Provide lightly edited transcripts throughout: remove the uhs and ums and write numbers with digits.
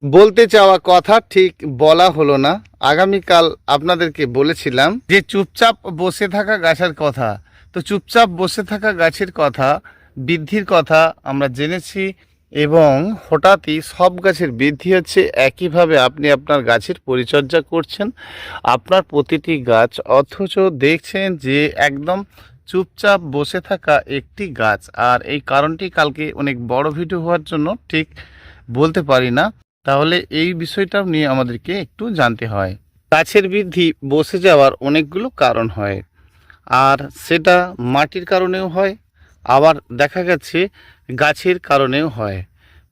বলতে চাওয়া কথা ঠিক বলা হলো না। আগামীকাল আপনাদেরকে বলেছিলাম যে চুপচাপ বসে থাকা গাছের কথা। তো চুপচাপ বসে থাকা গাছের কথা, বৃদ্ধির কথা আমরা জেনেছি, এবং হঠাৎই সব গাছের বৃদ্ধি হচ্ছে। একইভাবে আপনি আপনার গাছের পরিচর্যা করছেন, আপনার প্রতিটি গাছ, অথচ দেখছেন যে একদম চুপচাপ বসে থাকা একটি গাছ। আর এই কারণটি কালকে অনেক বড় ভিডিও হওয়ার জন্য ঠিক বলতে পারি না। তাহলে এই বিষয়টাও নিয়ে আমাদেরকে একটু জানতে হয়। গাছের বৃদ্ধি বসে যাওয়ার অনেকগুলো কারণ হয়, আর সেটা মাটির কারণেও হয়, আবার দেখা গেছে গাছের কারণেও হয়।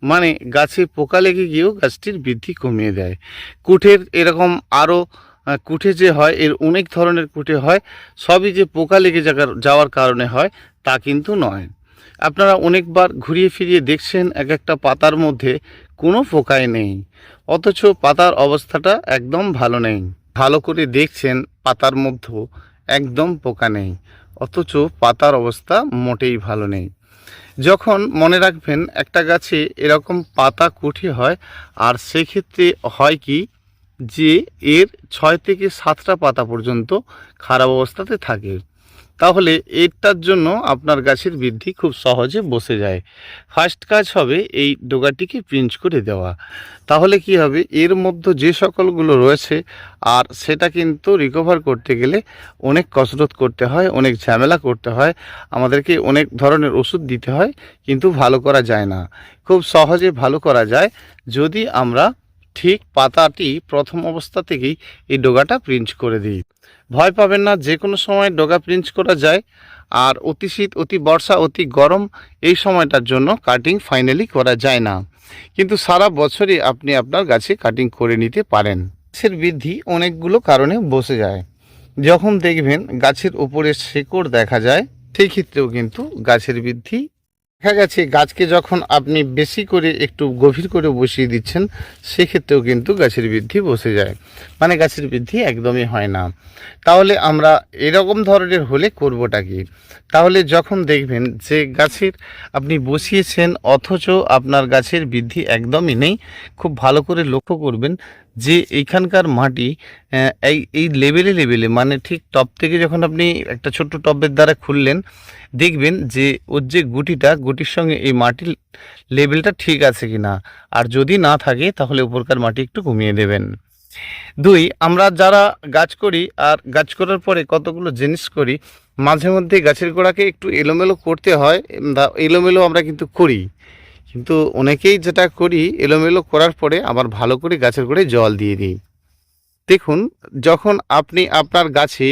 মানে গাছে পোকা লেগে গিয়েও গাছটির বৃদ্ধি কমিয়ে দেয়। কুঠের এরকম আরও কুঠে যে হয়, এর অনেক ধরনের কুঠে হয়। সবই যে পোকা লেগে যাওয়ার কারণে হয় তা কিন্তু নয়। আপনারা অনেকবার ঘুরিয়ে ফিরিয়ে দেখছেন এক একটা পাতার মধ্যে কোনো পোকাই নেই, অথচ পাতার অবস্থাটা একদম ভালো নেই। ভালো করে দেখছেন পাতার মধ্যেও একদম পোকা নেই, অথচ পাতার অবস্থা মোটেই ভালো নেই। যখন মনে রাখবেন একটা গাছে এরকম পাতা কুঠি হয়, আর সেক্ষেত্রে হয় কি যে এর 6 থেকে 7টা পাতা পর্যন্ত খারাপ অবস্থাতে থাকে, তাহলে এটার জন্য আপনার গাছের বৃদ্ধি খুব সহজে বসে যায়। ফার্স্ট কাজ হবে এই ডোগাটিকে পিঞ্চ করে দেওয়া। তাহলে কি হবে, এর মধ্যে যে সকলগুলো রয়েছে, আর সেটা কিন্তু রিকভার করতে গেলে অনেক কসরত করতে হয়, অনেক ঝামেলা করতে হয়, আমাদেরকে অনেক ধরনের ওষুধ দিতে হয়, কিন্তু ভালো করা যায় না। খুব সহজে ভালো করা যায় যদি আমরা ঠিক পাতাটি প্রথম অবস্থা থেকেই এই ডোগাটা প্রিঞ্চ করে দিই। ভয় পাবেন না, যে কোনো সময় ডগা প্রিঞ্চ করা যায়। আর অতি শীত, অতি বর্ষা, অতি গরম এই সময়টার জন্য কাটিং ফাইনালি করা যায় না, কিন্তু সারা বছরই আপনি আপনার গাছে কাটিং করে নিতে পারেন। গাছের বৃদ্ধি অনেকগুলো কারণে বসে যায়। যখন দেখবেন গাছের উপরে শেকড় দেখা যায়, সেই ক্ষেত্রেও কিন্তু গাছের বৃদ্ধি দেখা গেছে। গাছকে যখন আপনি বেশি করে একটু গভীর করে বসিয়ে দিচ্ছেন, সেক্ষেত্রেও কিন্তু গাছের বৃদ্ধি বসে যায়, মানে গাছের বৃদ্ধি একদমই হয় না। তাহলে আমরা এরকম ধরনের হলে করবোটা কি? তাহলে যখন দেখবেন যে গাছের আপনি বসিয়েছেন অথচ আপনার গাছের বৃদ্ধি একদমই নেই, খুব ভালো করে লক্ষ্য করবেন যে এইখানকার মাটি এই এই লেভেলে লেভেলে, মানে ঠিক টপ থেকে যখন আপনি একটা ছোট্ট টবের দ্বারা খুললেন, দেখবেন যে ওর যে গুটির সঙ্গে এই মাটির লেভেলটা ঠিক আছে কিনা। আর যদি না থাকে তাহলে উপরকার মাটি একটু কমিয়ে দেবেন। 2, আমরা যারা গাছ করি, আর গাছ করার পরে কতগুলো জিনিস করি, মাঝে মধ্যে গাছের গোড়াকে একটু এলোমেলো করতে হয়। এলোমেলো আমরা কিন্তু করি, কিন্তু অনেকেই যেটা করি, এলোমেলো করার পরে আবার ভালো করে গাছের গোড়ায় জল দিয়ে দিই। দেখুন, যখন আপনি আপনার গাছে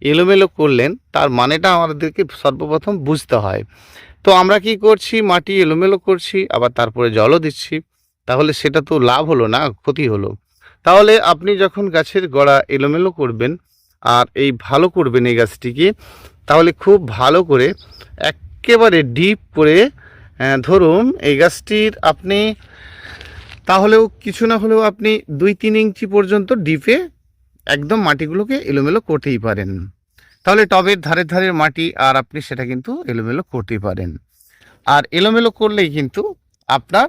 এলোমেলো করলেন, তার মানেটা আমাদেরকে সর্বপ্রথম বুঝতে হয়। তো আমরা কি করছি, মাটি এলোমেলো করছি, আবার তারপরে জলও দিচ্ছি, তাহলে সেটা তো লাভ হলো না, ক্ষতি হলো। তাহলে আপনি যখন গাছের গোড়া এলোমেলো করবেন আর এই ভালো করবেন এই গাছটিকে, তাহলে খুব ভালো করে একেবারে ডিপ করে, ধরুন এই গাছটির আপনি তাহলেও কিছু না হলেও আপনি 2-3 ইঞ্চি পর্যন্ত ডিপে একদম মাটিগুলোকে এলোমেলো করতেই পারেন। তাহলে টবের ধারে ধারে মাটি, আর আপনি সেটা কিন্তু এলোমেলো করতেই পারেন। আর এলোমেলো করলেই কিন্তু আপনার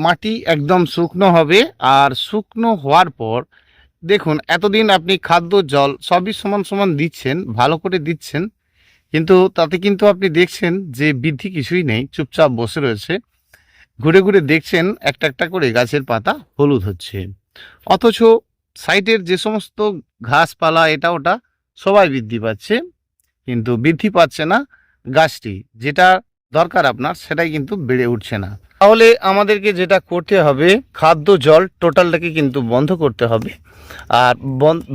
মাটি একদম শুকনো হবে। আর শুকনো হওয়ার পর দেখুন, এতদিন আপনি খাদ্য জল সবই সমান সমান দিচ্ছেন, ভালো করে দিচ্ছেন, কিন্তু তাতে কিন্তু আপনি দেখছেন যে বৃদ্ধি কিছুই নেই, চুপচাপ বসে রয়েছে। ঘুরে ঘুরে দেখছেন একটা একটা করে গাছের পাতা হলুদ হচ্ছে, অথচ সাইডের যে সমস্ত ঘাসপালা এটা ওটা সবাই বৃদ্ধি পাচ্ছে, কিন্তু বৃদ্ধি পাচ্ছে না গাছটি। যেটা দরকার আপনার সেটাই কিন্তু বেড়ে উঠছে না। তাহলে আমাদেরকে যেটা করতে হবে, খাদ্য জল টোটালটাকে কিন্তু বন্ধ করতে হবে, আর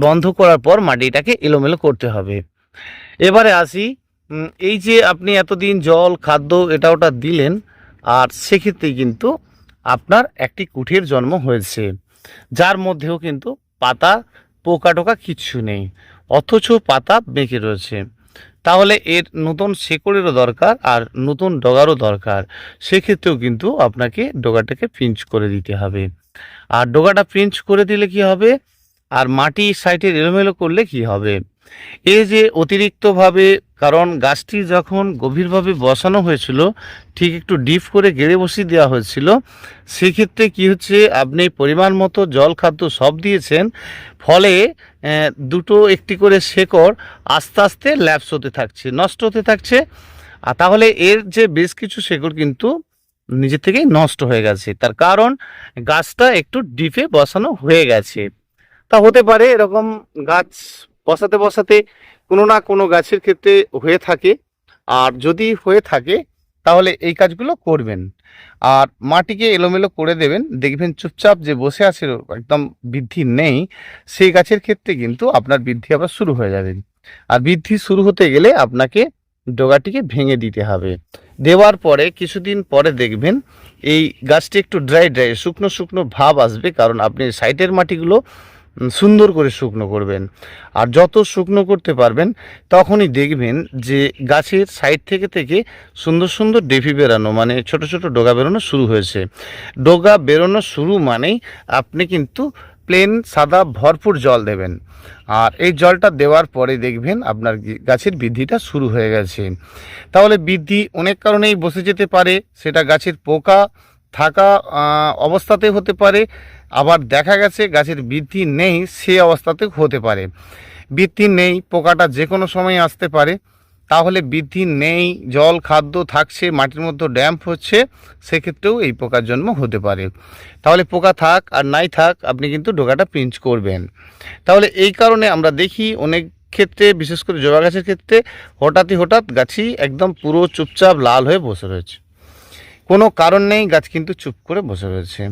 বন্ধ করার পর মাটিটাকে এলোমেলো করতে হবে। এবারে আসি, এই যে আপনি এতদিন জল খাদ্য এটা ওটা দিলেন, আর সেক্ষেত্রে কিন্তু আপনার একটি কুঠির জন্ম হয়েছে, যার মধ্যেও কিন্তু পাতা পোকা টোকা কিচ্ছু নেই, অথচ পাতা বেঁকে রয়েছে। তাহলে এর নতুন শেকড়েরও দরকার, আর নতুন ডগারও দরকার। সেক্ষেত্রেও কিন্তু আপনাকে ডগাটাকে পিঞ্চ করে দিতে হবে। আর ডগাটা পিঞ্চ করে দিলে কি হবে, আর মাটি সাইডের এলোমেলো করলে কি হবে, এই যে অতিরিক্তভাবে, কারণ গাছটি যখন গভীরভাবে বসানো হয়েছিল, ঠিক একটু ডিপ করে গেড়ে বসিয়ে দেওয়া হয়েছিল, সেক্ষেত্রে কি হচ্ছে, আপনি পরিমাণ মতো জল খাদ্য সব দিয়েছেন, ফলে দুটো একটি করে শেকড় আস্তে আস্তে ল্যাপস হতে থাকছে, নষ্ট হতে থাকছে। আর তাহলে এর যে বেশ কিছু শেকড় কিন্তু নিজে থেকেই নষ্ট হয়ে গেছে, তার কারণ গাছটা একটু ডিপে বসানো হয়ে গেছে। তা হতে পারে এরকম গাছ বসাতে বসাতে কোনো না কোনো গাছের ক্ষেত্রে হয়ে থাকে। আর যদি হয়ে থাকে তাহলে এই কাজগুলো করবেন, আর মাটিকে এলোমেলো করে দেবেন, দেখবেন চুপচাপ যে বসে আছে একদম বৃদ্ধি নেই, সেই গাছের ক্ষেত্রে কিন্তু আপনার বৃদ্ধি আবার শুরু হয়ে যাবে। আর বৃদ্ধি শুরু হতে গেলে আপনাকে ডগাটিকে ভেঙে দিতে হবে। দেওয়ার পরে কিছুদিন পরে দেখবেন এই গাছটি একটু ড্রাই ড্রাই শুকনো শুকনো ভাব আসবে, কারণ আপনি সাইডের মাটিগুলো সুন্দর করে শুকনো করবেন। আর যত শুকনো করতে পারবেন তখনই দেখবেন যে গাছের সাইড থেকে থেকে সুন্দর সুন্দর ডেফি বেরানো, মানে ছোট ছোট ডগা বেরোনো শুরু হয়েছে। ডগা বেরোনো শুরু মানেই আপনি কিন্তু প্লেন সাদা ভরপুর জল দেবেন। আর এই জলটা দেওয়ার পরে দেখবেন আপনার গাছের বৃদ্ধিটা শুরু হয়ে গেছে। তাহলে বৃদ্ধি অনেক কারণেই বসে যেতে পারে, সেটা গাছের পোকা থাকা অবস্থাতে হতে পারে, আবার দেখা গেছে গাছের বৃদ্ধি নেই সে অবস্থাতেও হতে পারে। বৃদ্ধি নেই, পোকাটা যে কোনো সময় আসতে পারে। তাহলে বৃদ্ধি নেই, জল খাদ্য থাকছে, মাটির মধ্যে ড্যাম্প হচ্ছে, সেক্ষেত্রেও এই পোকার জন্ম হতে পারে। তাহলে পোকা থাক আর নাই থাক, আপনি কিন্তু ডোকাটা পিঞ্চ করবেন। তাহলে এই কারণে আমরা দেখি অনেক ক্ষেত্রে, বিশেষ করে জবা গাছের ক্ষেত্রে, হঠাৎ গাছই একদম পুরো চুপচাপ লাল হয়ে বসে রয়েছে, কোনো কারণ নেই, গাছ কিন্তু চুপ করে বসে রয়েছে।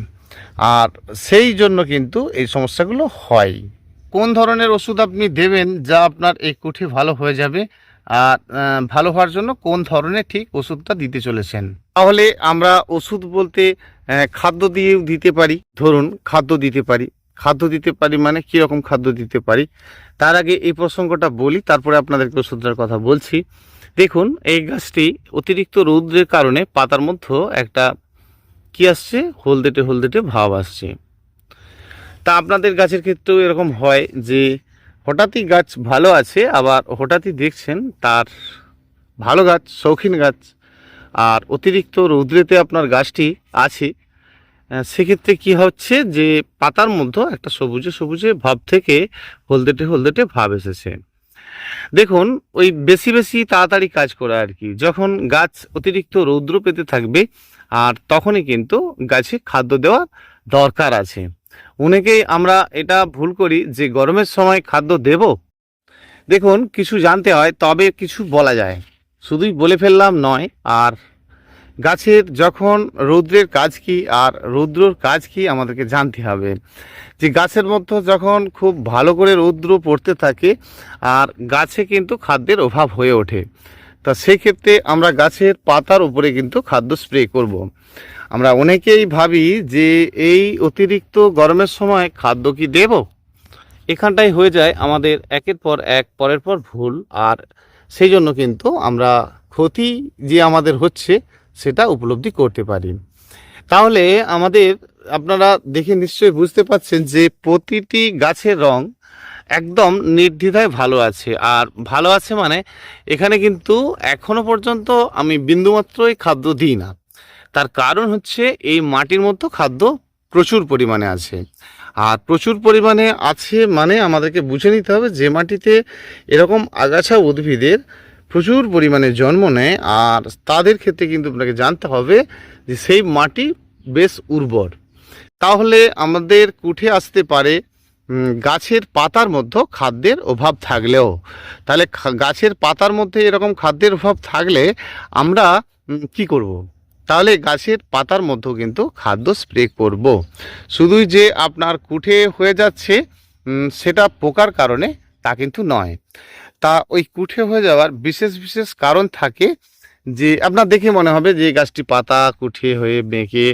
আর সেই জন্য কিন্তু এই সমস্যাগুলো হয়। কোন ধরনের ওষুধ আপনি দেবেন যা আপনার এই কুঠি ভালো হয়ে যাবে, আর ভালো হওয়ার জন্য কোন ধরনের ঠিক ওষুধটা দিতে চলেছেন? তাহলে আমরা ওষুধ বলতে খাদ্য দিয়েও দিতে পারি। ধরুন খাদ্য দিতে পারি মানে কীরকম খাদ্য দিতে পারি, তার আগে এই প্রসঙ্গটা বলি, তারপরে আপনাদেরকে ওষুধটার কথা বলছি। দেখুন, এই গাছটি অতিরিক্ত রৌদ্রের কারণে পাতার মধ্যে একটা কি আসছে, হলদেটে ভাব আসছে। তা আপনাদের গাছের ক্ষেত্রেও এরকম হয় যে হঠাৎই গাছ ভালো আছে, আবার হঠাৎই দেখছেন তার ভালো গাছ, শৌখিন গাছ, আর অতিরিক্ত রৌদ্রেতে আপনার গাছটি আছে, সেক্ষেত্রে কি হচ্ছে যে পাতার মধ্যে একটা সবুজে সবুজে ভাব থেকে হলদেটে ভাব এসেছে। দেখুন, ওই বেশি তাড়াতাড়ি কাজ করা আর কি, যখন গাছ অতিরিক্ত রৌদ্র পেতে থাকবে, আর তখনই কিন্তু গাছে খাদ্য দেওয়ার দরকার আছে। অনেকেই আমরা এটা ভুল করি যে গরমের সময় খাদ্য দেব। দেখুন, কিছু জানতে হয় তবে কিছু বলা যায়, শুধুই বলে ফেললাম নয়। আর গাছের যখন রৌদ্রের কাজ কি আর রৌদ্রর কাজ কি আমাদেরকে জানতে হবে। যে গাছের মধ্যে যখন খুব ভালো করে রৌদ্র পড়তে থাকে আর গাছে কিন্তু খাদ্যের অভাব হয়ে ওঠে, তা সেক্ষেত্রে আমরা গাছের পাতার উপরে কিন্তু খাদ্য স্প্রে করব। আমরা অনেকেই ভাবি যে এই অতিরিক্ত গরমের সময় খাদ্য কি দেব, এখানটাই হয়ে যায় আমাদের একের পর এক পরের পর ভুল। আর সেই জন্য কিন্তু আমরা ক্ষতি যে আমাদের হচ্ছে সেটা উপলব্ধি করতে পারি। তাহলে আমাদের, আপনারা দেখে নিশ্চয়ই বুঝতে পারছেন যে প্রতিটি গাছের রং একদম নির্দ্বিধায় ভালো আছে। আর ভালো আছে মানে এখানে কিন্তু এখনো পর্যন্ত আমি বিন্দুমাত্রই খাদ্য দিই না। তার কারণ হচ্ছে এই মাটির মধ্যে খাদ্য প্রচুর পরিমাণে আছে। আর প্রচুর পরিমাণে আছে মানে আমাদেরকে বুঝে নিতে হবে যে মাটিতে এরকম আগাছা উদ্ভিদের প্রচুর পরিমাণে জন্ম নেয়, আর তাদের ক্ষেত্রে কিন্তু আপনাকে জানতে হবে যে সেই মাটি বেশ উর্বর। তাহলে আমাদের কুঠে আসতে পারে গাছের পাতার মধ্যে খাদ্যের অভাব থাকলেও। তাহলে গাছের পাতার মধ্যে এরকম খাদ্যের অভাব থাকলে আমরা কি করব? তাহলে গাছের পাতার মধ্যেও কিন্তু খাদ্য স্প্রে করব। শুধুই যে আপনার কুঠে হয়ে যাচ্ছে সেটা পোকার কারণে তা কিন্তু নয়। তা ওই কুঠে হয়ে যাওয়ার বিশেষ কারণ থাকে, যে আপনার দেখে মনে হবে যে গাছটি পাতা কুঠে হয়ে বেঁকে,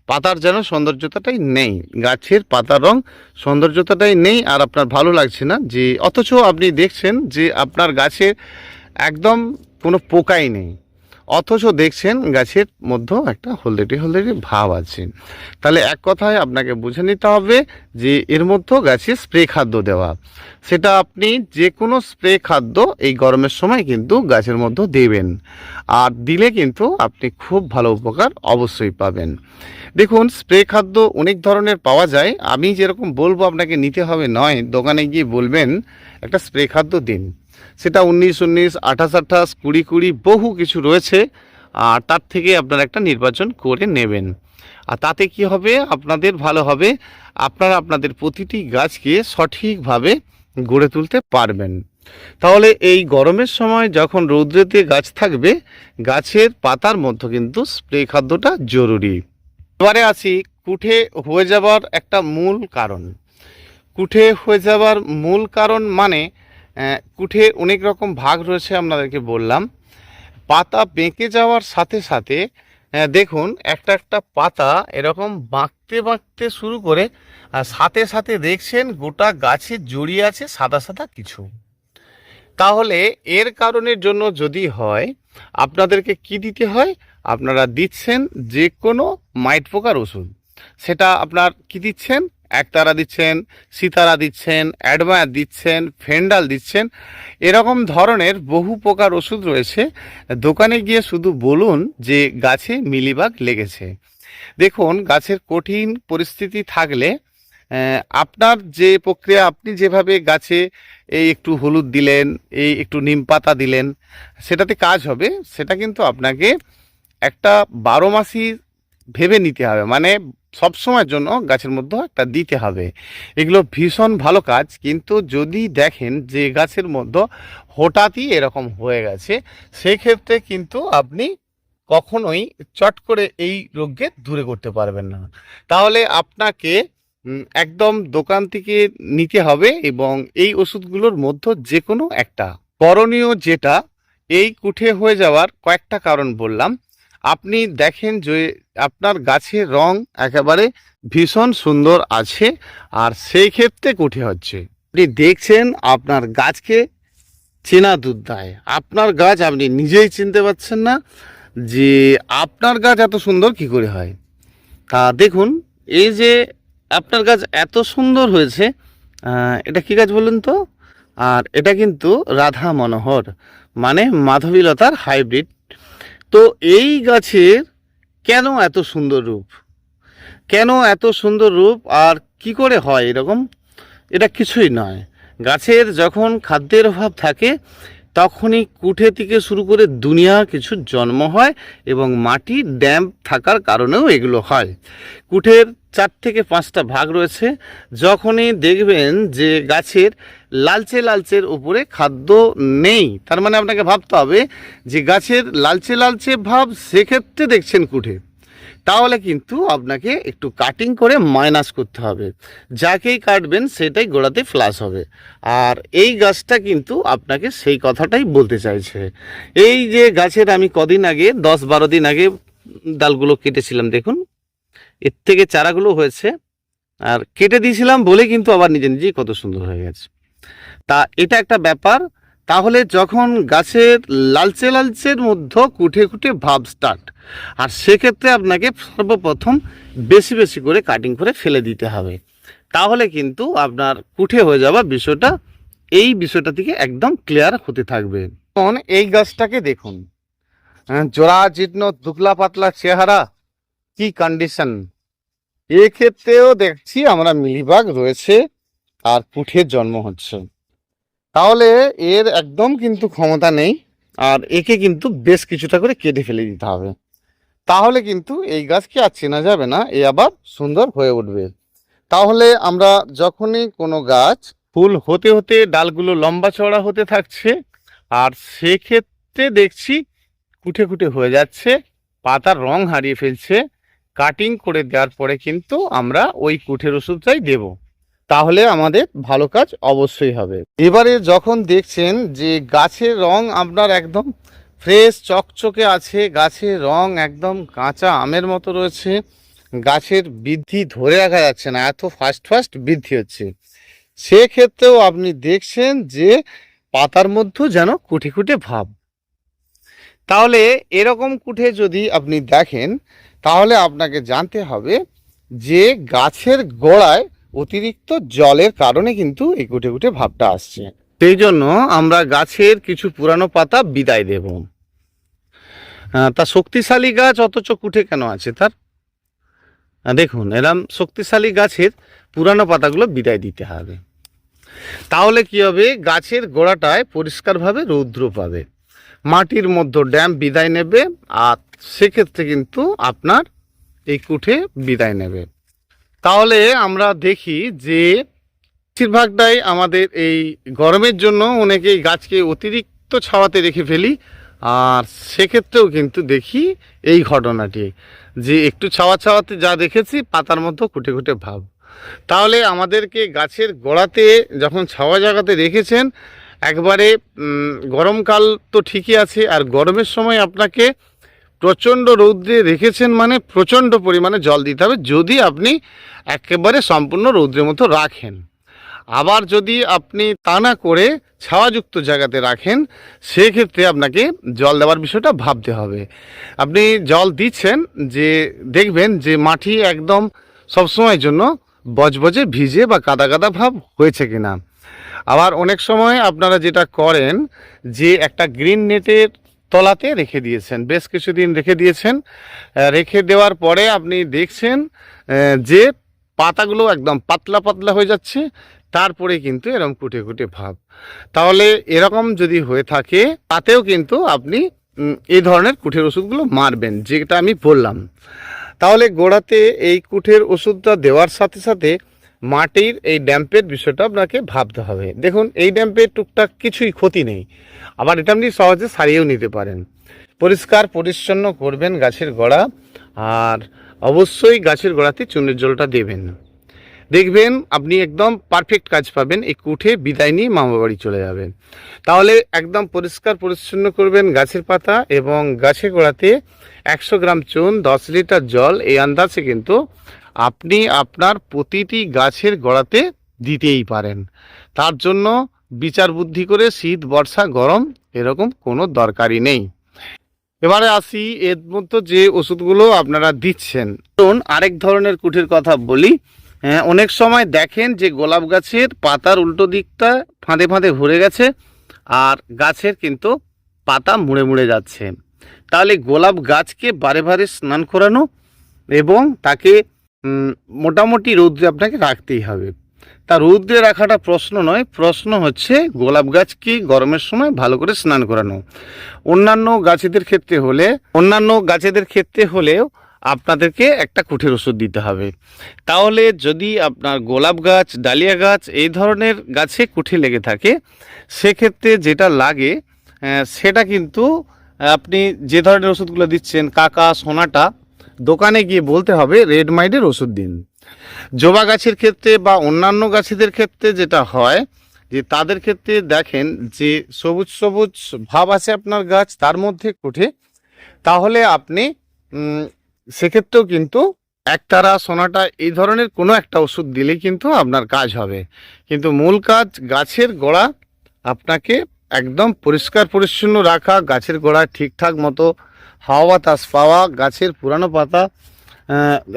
পাতার যেন সৌন্দর্যতাটাই নেই, গাছের পাতার রং সৌন্দর্যতাটাই নেই, আর আপনার ভালো লাগছে না, যে অথচ আপনি দেখছেন যে আপনার গাছে একদম কোনো পোকাই নেই, অথচ দেখছেন গাছের মধ্যেও একটা হলদেটে হলদেটে ভাব আছে। তাহলে এক কথায় আপনাকে বুঝে নিতে হবে যে এর মধ্যেও গাছে স্প্রে খাদ্য দেওয়া। সেটা আপনি যে কোনো স্প্রে খাদ্য এই গরমের সময় কিন্তু গাছের মধ্যে দেবেন, আর দিলে কিন্তু আপনি খুব ভালো উপকার অবশ্যই পাবেন। দেখুন, স্প্রে খাদ্য অনেক ধরনের পাওয়া যায়। আমি যেরকম বলবো আপনাকে নিতে হবে নয়, দোকানে গিয়ে বলবেন একটা স্প্রে খাদ্য দিন। সেটা 19-19, 28-28, 20-20 বহু কিছু রয়েছে। আর তার থেকে আপনারা একটা নির্বাচন করে নেবেন। আর তাতে কি হবে, আপনাদের ভালো হবে, আপনারা আপনাদের প্রতিটি গাছকে সঠিকভাবে গড়ে তুলতে পারবেন। তাহলে এই গরমের সময় যখন রৌদ্রেতে গাছ থাকবে, গাছের পাতার মধ্যে কিন্তু স্প্রে খাদ্যটা জরুরি। এবারে আসি কুঠে হয়ে যাবার একটা মূল কারণ। কুঠে হয়ে যাবার মূল কারণ মানে কুঠে অনেক রকম ভাগ রয়েছে, আপনাদেরকে বললাম। পাতা বেঁকে যাওয়ার সাথে সাথে দেখুন একটা একটা পাতা এরকম বাঁকতে বাঁকতে শুরু করে, আর সাথে সাথে দেখছেন গোটা গাছে জড়িয়ে আছে সাদা সাদা কিছু। তাহলে এর কারণের জন্য যদি হয়, আপনাদেরকে কি দিতে হয়, আপনারা দিচ্ছেন যে কোনো মাইট পোকার ওষুধ। সেটা আপনার কি দিচ্ছেন, একতারা দিচ্ছেন, সিতারা দিচ্ছেন, অ্যাডমায়ার দিচ্ছেন, ফেন্ডাল দিচ্ছেন, এরকম ধরনের বহু প্রকার ওষুধ রয়েছে। দোকানে গিয়ে শুধু বলুন যে গাছে মিলিবাগ লেগেছে। দেখুন, গাছের কঠিন পরিস্থিতি থাকলে আপনার যে প্রক্রিয়া, আপনি যেভাবে গাছে এই একটু হলুদ দিলেন, এই একটু নিম পাতা দিলেন, সেটাতে কাজ হবে, সেটা কিন্তু আপনাকে একটা 12 মাসই ভেবে নিতে হবে, মানে সব সময়ের জন্য গাছের মধ্যে একটা দিতে হবে। এগুলো ভীষণ ভালো কাজ। কিন্তু যদি দেখেন যে গাছের মধ্যে হঠাৎই এরকম হয়ে গেছে, সেই ক্ষেত্রে কিন্তু আপনি কখনোই চট করে এই রোগকে দূরে করতে পারবেন না। তাহলে আপনাকে একদম দোকান থেকে নিতে হবে, এবং এই ওষুধগুলোর মধ্যে যে কোনো একটা করণীয়, যেটা এই কুঠে হয়ে যাওয়ার কয়েকটা কারণ বললাম। আপনি দেখেন যে আপনার গাছের রং একেবারে ভীষণ সুন্দর আছে, আর সেই ক্ষেত্রে কুঠে হচ্ছে। আপনি দেখছেন আপনার গাছকে চেনা দুর্দায়। আপনার গাছ আপনি নিজেই চিনতে পারছেন না যে আপনার গাছ এত সুন্দর কি করে হয়। তা দেখুন, এই যে আপনার গাছ এত সুন্দর হয়েছে, এটা কি গাছ বলুন তো? আর এটা কিন্তু রাধা মনোহর, মানে মাধবীলতার হাইব্রিড। তো এই গাছের কেন এত সুন্দর রূপ, কেন এত সুন্দর রূপ, আর কি করে হয় এরকম? এটা কিছুই নয়। গাছের যখন খাদ্যের অভাব থাকে, তখনই কুঠে থেকে শুরু করে দুনিয়া কিছু জন্ম হয়, এবং মাটি ড্যাম্প থাকার কারণেও এগুলো হয়। কুঠের 4 থেকে 5টা ভাগ রয়েছে। যখনই দেখবেন যে গাছের লালচে লালচের উপরে খাদ্য নেই, তার মানে আপনাকে ভাবতে হবে যে গাছের লালচে লালচে ভাব, সেক্ষেত্রে দেখছেন কুঠে, তাহলে কিন্তু আপনাকে একটু কাটিং করে মাইনাস করতে হবে। যাকেই কাটবেন সেটাই গোড়াতে ফ্লাশ হবে। আর এই গাছটা কিন্তু আপনাকে সেই কথাটাই বলতে চাইছে। এই যে গাছের আমি কদিন আগে 10-12 দিন আগে ডালগুলো কেটেছিলাম, দেখুন এর থেকে চারাগুলো হয়েছে, আর কেটে দিয়েছিলাম বলে কিন্তু আবার নিজে নিজেই কত সুন্দর হয়ে গেছে। তা এটা একটা ব্যাপার। তাহলে যখন গাছের লালচে লালচের মধ্যে কুঠে কুঠে ভাব স্টার্ট, আর সেক্ষেত্রে আপনাকে সর্বপ্রথম বেশি বেশি করে কাটিং করে ফেলে দিতে হবে। তাহলে কিন্তু আপনার কুঠে হয়ে যাওয়া বিষয়টা, এই বিষয়টা থেকে একদম ক্লিয়ার হতে থাকবে। এখন এই গাছটাকে দেখুন, জোড়া জীর্ণ দুবলা পাতলা চেহারা, কি কন্ডিশন। এক্ষেত্রেও দেখছি আমরা মিলিবাগ রয়েছে, আর কুঠের জন্ম হচ্ছে। তাহলে এর একদম কিন্তু ক্ষমতা নেই, আর একে কিন্তু বেশ কিছুটা করে কেটে ফেলে দিতে হবে। তাহলে কিন্তু এই গাছকে আর চেনা যাবে না, এ আবার সুন্দর হয়ে উঠবে। তাহলে আমরা যখনই কোনো গাছ ফুল হতে হতে ডালগুলো লম্বা চওড়া হতে থাকছে, আর সেক্ষেত্রে দেখছি কুঠে কুঠে হয়ে যাচ্ছে, পাতার রং হারিয়ে ফেলছে, কাটিং করে দেওয়ার পরে কিন্তু আমরা ওই কুঠের ওষুধটাই দেবো। তাহলে আমাদের ভালো কাজ অবশ্যই হবে। এবারে যখন দেখছেন যে গাছের রং আপনার একদম ফ্রেশ চকচকে আছে, গাছের রং একদম কাঁচা আমের মতো রয়েছে, গাছের বৃদ্ধি ধরে রাখা যাচ্ছে না, এত ফাস্ট ফাস্ট বৃদ্ধি হচ্ছে, সেক্ষেত্রেও আপনি দেখছেন যে পাতার মধ্যে যেন কুঠে কুঠে ভাব। তাহলে এরকম কুঠে যদি আপনি দেখেন, তাহলে আপনাকে জানতে হবে যে গাছের গোড়ায় অতিরিক্ত জলের কারণে কিন্তু এই কুঠে কুঠে ভাবটা আসছে। সেই জন্য আমরা গাছের কিছু পুরানো পাতা বিদায় দেব। তা শক্তিশালী গাছ অথচ কুঠে কেন আছে তার? দেখুন, এরম শক্তিশালী গাছের পুরানো পাতাগুলো বিদায় দিতে হবে। তাহলে কি হবে, গাছের গোড়াটায় পরিষ্কারভাবে রৌদ্র পাবে, মাটির মধ্যে ড্যাম বিদায় নেবে, আর সেক্ষেত্রে কিন্তু আপনার এই কুঠে বিদায় নেবে। তাহলে আমরা দেখি যে বেশিরভাগটাই আমাদের এই গরমের জন্য অনেকেই গাছকে অতিরিক্ত ছাওয়াতে রেখে ফেলি, আর সেক্ষেত্রেও কিন্তু দেখি এই ঘটনাটি, যে একটু ছাওয়াতে যা দেখেছি পাতার মতো কুটে কুটে ভাব। তাহলে আমাদেরকে গাছের গোড়াতে যখন ছাওয়া জায়গাতে রেখেছেন, একবারে গরমকাল তো ঠিকই আছে, আর গরমের সময় আপনাকে প্রচণ্ড রৌদ্রে রেখেছেন মানে প্রচণ্ড পরিমাণে জল দিতে হবে, যদি আপনি একেবারে সম্পূর্ণ রৌদ্রের মতো রাখেন। আবার যদি আপনি তা না করে ছাওয়াযুক্ত জায়গাতে রাখেন, সেক্ষেত্রে আপনাকে জল দেওয়ার বিষয়টা ভাবতে হবে। আপনি জল দিচ্ছেন, যে দেখবেন যে মাটি একদম সবসময়ের জন্য বজবজে ভিজে বা কাদা কাদা ভাব হয়েছে কিনা। আবার অনেক সময় আপনারা যেটা করেন, যে একটা গ্রিন নেটের তলাতে রেখে দিয়েছেন, বেশ কিছুদিন রেখে দিয়েছেন, রেখে দেওয়ার পরে আপনি দেখছেন যে পাতাগুলো একদম পাতলা পাতলা হয়ে যাচ্ছে, তারপরে কিন্তু এরকম কুটে কুটে ভাব। তাহলে এরকম যদি হয়ে থাকে, তাতেও কিন্তু আপনি এই ধরনের কুঠের ওষুধগুলো মারবেন, যেটা আমি বললাম। তাহলে গোড়াতে এই কুঠের ওষুধটা দেওয়ার সাথে সাথে মাটির এই ড্যাম্পের বিষয়টা আপনাকে ভাবতে হবে। দেখুন, এই ড্যাম্পের টুকটাক কিছুই ক্ষতি নেই, আবার এটা আপনি সহজে সারিয়েও নিতে পারেন। পরিষ্কার পরিচ্ছন্ন করবেন গাছের গোড়া, আর অবশ্যই গাছের গোড়াতে চুনের জলটা দেবেন। দেখবেন আপনি একদম পারফেক্ট কাজ পাবেন, এই কুঠে বিদায় নিয়ে মামা বাড়ি চলে যাবেন। তাহলে একদম পরিষ্কার পরিচ্ছন্ন করবেন গাছের পাতা, এবং গাছের গোড়াতে 100 গ্রাম চুন, 10 লিটার জল, এই আন্দাজে কিন্তু আপনি আপনার প্রতিটি গাছের গোড়াতে দিতেই পারেন। তার জন্য বিচার বুদ্ধি করে শীত, বর্ষা, গরম এরকম কোনো দরকারই নেই। এবারে আসি এর মধ্যে যে ওষুধগুলো আপনারা দিচ্ছেন। ধরুন, আরেক ধরনের কুঠির কথা বলি। অনেক সময় দেখেন যে গোলাপ গাছের পাতার উল্টো দিকটা ফাঁদে ফাঁদে ভরে গেছে, আর গাছের কিন্তু পাতা মুড়ে মুড়ে যাচ্ছে। তাহলে গোলাপ গাছকে বারে বারে স্নান করানো, এবং তাকে মোটামুটি রৌদ্রে আপনাকে রাখতেই হবে। তা রৌদ্রে রাখাটা প্রশ্ন নয়, প্রশ্ন হচ্ছে গোলাপ গাছকে গরমের সময় ভালো করে স্নান করানো। অন্যান্য গাছেদের ক্ষেত্রে হলেও আপনাদেরকে একটা কুঠির ওষুধ দিতে হবে। তাহলে যদি আপনার গোলাপ গাছ, ডালিয়া গাছ এই ধরনের গাছে কুঠি লেগে থাকে, সেক্ষেত্রে যেটা লাগে সেটা কিন্তু আপনি যে ধরনের ওষুধগুলো দিচ্ছেন, কাকা, সোনাটা, দোকানে গিয়ে বলতে হবে রেড মাইডের ওষুধ দিন। জবা গাছের ক্ষেত্রে বা অন্যান্য গাছেদের ক্ষেত্রে যেটা হয়, যে তাদের ক্ষেত্রে দেখেন যে সবুজ সবুজ ভাব আছে আপনার গাছ, তার মধ্যে কুঠে, তাহলে আপনি সেক্ষেত্রেও কিন্তু একতারা, সোনাটা এই ধরনের কোনো একটা ওষুধ দিলেই কিন্তু আপনার কাজ হবে। কিন্তু মূল কাজ গাছের গোড়া আপনাকে একদম পরিষ্কার পরিচ্ছন্ন রাখা, গাছের গোড়ায় ঠিকঠাক মতো হাওয়া বাতাস পাওয়া, গাছের পুরানো পাতা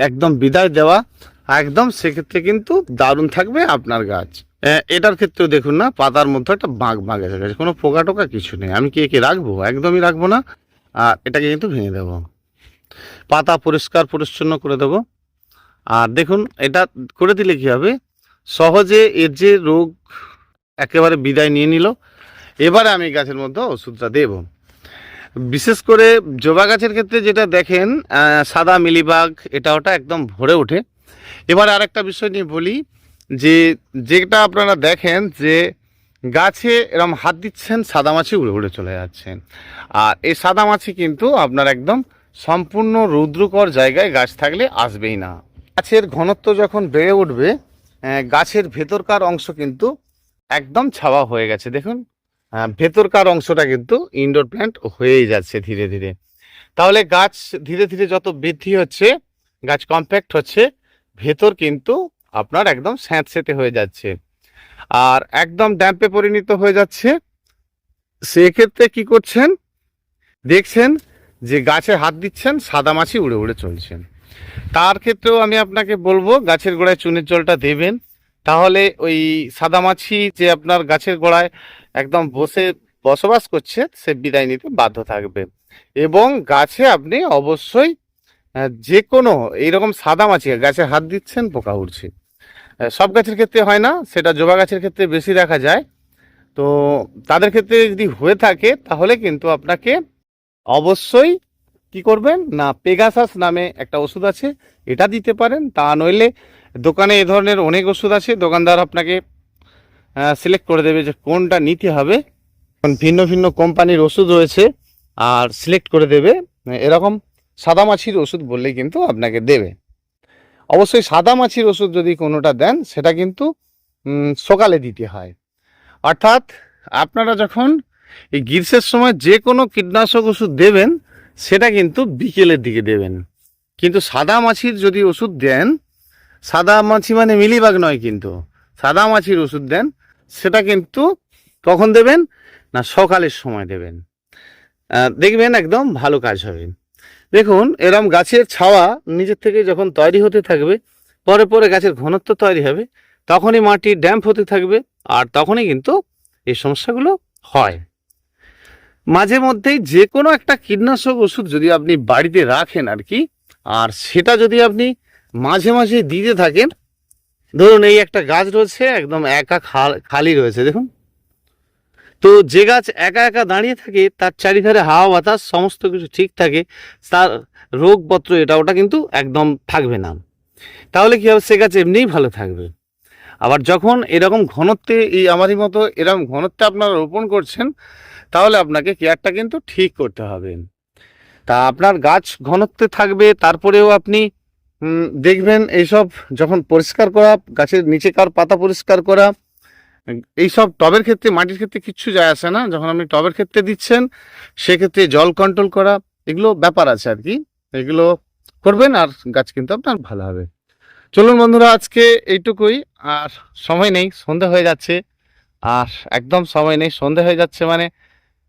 একদম বিদায় দেওয়া, একদম সেক্ষেত্রে কিন্তু দারুণ থাকবে আপনার গাছ। এটার ক্ষেত্রেও দেখুন না, পাতার মধ্যে একটা বাঁক বাঁক এসে গেছে, কোনো পোকা টোকা কিছু নেই। আমি কি একে রাখবো? একদমই রাখবো না, আর এটাকে কিন্তু ভেঙে দেবো, পাতা পরিষ্কার পরিচ্ছন্ন করে দেব। আর দেখুন, এটা করে দিলে কি হবে, সহজে এর যে রোগ একেবারে বিদায় নিয়ে নিল। এবারে আমি গাছের মধ্যে ওষুধটা দেব। বিশেষ করে জবা গাছের ক্ষেত্রে যেটা দেখেন, সাদা মিলিবাগ এটা ওটা একদম ভরে ওঠে। এবার আরেকটা বিষয় নিয়ে বলি, যে যেটা আপনারা দেখেন যে গাছে এরম হাত দিচ্ছেন, সাদামাছি উড়ে উড়ে চলে যাচ্ছেন, আর এই সাদামাছি কিন্তু আপনার একদম সম্পূর্ণ রৌদ্রকর জায়গায় গাছ থাকলে আসবেই না। গাছের ঘনত্ব যখন বেড়ে উঠবে, গাছের ভেতরকার অংশ কিন্তু একদম ছাওয়া হয়ে গেছে। দেখুন, ভেতরকার অংশটা কিন্তু ইনডোর প্ল্যান্ট হয়েই যাচ্ছে ধীরে ধীরে। তাহলে গাছ ধীরে ধীরে যত বৃদ্ধি হচ্ছে, গাছ কম্প্যাক্ট হচ্ছে, ভেতর কিন্তু আপনার একদম স্যাঁতসেঁতে হয়ে যাচ্ছে, আর একদম ড্যাম্পে পরিণত হয়ে যাচ্ছে। সেক্ষেত্রে কি করছেন, দেখছেন যে গাছে হাত দিচ্ছেন, সাদামাছি উড়ে উড়ে চলছেন। তার ক্ষেত্রেও আমি আপনাকে বলবো গাছের গোড়ায় চুনের জলটা দেবেন, তাহলে ওই সাদামাছি যে আপনার গাছের গোড়ায় একদম বসবাস করছে সে বিদায় নিতে বাধ্য থাকবে। এবং গাছে আপনি অবশ্যই যে কোনো এইরকম সাদামাছি গাছে হাত দিচ্ছেন, পোকা উঠছে, সব গাছের ক্ষেত্রে হয় না, সেটা জবা গাছের ক্ষেত্রে বেশি দেখা যায়। তো তাদের ক্ষেত্রে যদি হয়ে থাকে তাহলে কিন্তু আপনাকে অবশ্যই কি করবেন না, পেগাসাস নামে একটা ওষুধ আছে, এটা দিতে পারেন। তা নইলে দোকানে এ ধরনের অনেক ওষুধ আছে, দোকানদার আপনাকে সিলেক্ট করে দেবে যে কোনটা নিতে হবে। ভিন্ন ভিন্ন কোম্পানির ওষুধ রয়েছে, আর সিলেক্ট করে দেবে এরকম সাদামাছির ওষুধ বললেই কিন্তু আপনাকে দেবে। অবশ্যই সাদামাছির ওষুধ যদি কোনোটা দেন সেটা কিন্তু সকালে দিতে হয়। অর্থাৎ আপনারা যখন এই গ্রীষ্মের সময় যে কোনো কীটনাশক ওষুধ দেবেন সেটা কিন্তু বিকেলের দিকে দেবেন। কিন্তু সাদা মাছির যদি ওষুধ দেন, সাদা মাছি মানে মিলিবাগ নয়, কিন্তু সাদা মাছির ওষুধ দেন সেটা কিন্তু কখন দেবেন না, সকালের সময় দেবেন। দেখবেন একদম ভালো কাজ হবে। দেখুন এরম গাছের ছাওয়া নিজের থেকে যখন তৈরি হতে থাকবে, পরে পরে গাছের ঘনত্ব তৈরি হবে, তখনই মাটি ড্যাম্প হতে থাকবে, আর তখনই কিন্তু এই সমস্যাগুলো হয়। মাঝে মধ্যেই যে কোনো একটা কীটনাশক ওষুধ যদি আপনি বাড়িতে রাখেন আর কি, আর সেটা যদি আপনি মাঝে মাঝে দিতে থাকেন, ধরুন এই একটা গাছ রয়েছে একদম একা খালি রয়েছে, দেখুন, তো যে গাছ একা একা দাঁড়িয়ে থাকে তার চারিধারে হাওয়া বাতাস সমস্ত কিছু ঠিক থাকে, তার রোগপত্র এটা ওটা কিন্তু একদম থাকবে না। তাহলে কি হবে, সে গাছ এমনিই ভালো থাকবে। আবার যখন এরকম ঘনত্বে, এই আমারই মতো এরকম ঘনত্বে আপনারা রোপণ করছেন, তাহলে আপনাকে কেয়ারটা কিন্তু ঠিক করতে হবে। তা আপনার গাছ ঘনত্বে থাকবে, তারপরেও আপনি দেখবেন এইসব যখন পরিষ্কার করা, গাছের নিচেকার পাতা পরিষ্কার করা, এইসব টবের ক্ষেত্রে, মাটির ক্ষেত্রে কিচ্ছু যায় আসে না। যখন আপনি টবের ক্ষেত্রে দিচ্ছেন সেক্ষেত্রে জল কন্ট্রোল করা, এগুলো ব্যাপার আছে আর কি, এগুলো করবেন আর গাছ কিন্তু আপনার ভালো হবে। চলুন বন্ধুরা, আজকে এইটুকুই। আর সময় নেই, সন্ধে হয়ে যাচ্ছে, আর একদম সময় নেই, সন্ধে হয়ে যাচ্ছে মানে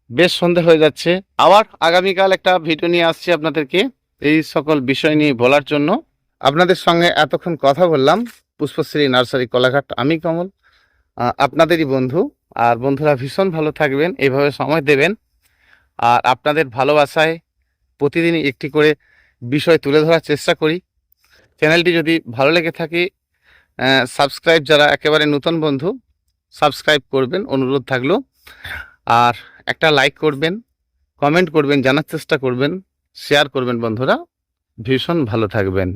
বেশ সন্ধে হয়ে যাচ্ছে। আবার আগামীকাল একটা ভিডিও নিয়ে আসছি আপনাদেরকে এই সকল বিষয় নিয়ে বলার জন্য। আপনাদের সঙ্গে এতক্ষণ কথা বললাম পুষ্পশ্রী নার্সারি কোলাঘাট, আমি কমল, আপনাদেরই বন্ধু। আর বন্ধুরা ভীষণ ভালো থাকবেন, এইভাবে সময় দেবেন, আর আপনাদের ভালোবাসায় প্রতিদিনই একটি করে বিষয় তুলে ধরার চেষ্টা করি। চ্যানেলটি যদি ভালো লেগে থাকে, সাবস্ক্রাইব, যারা একেবারে নতুন বন্ধু সাবস্ক্রাইব করবেন, অনুরোধ থাকলো। আর একটা লাইক করবেন, কমেন্ট করবেন, জানার চেষ্টা করবেন, শেয়ার করবেন। বন্ধুরা ভীষণ ভালো থাকবেন।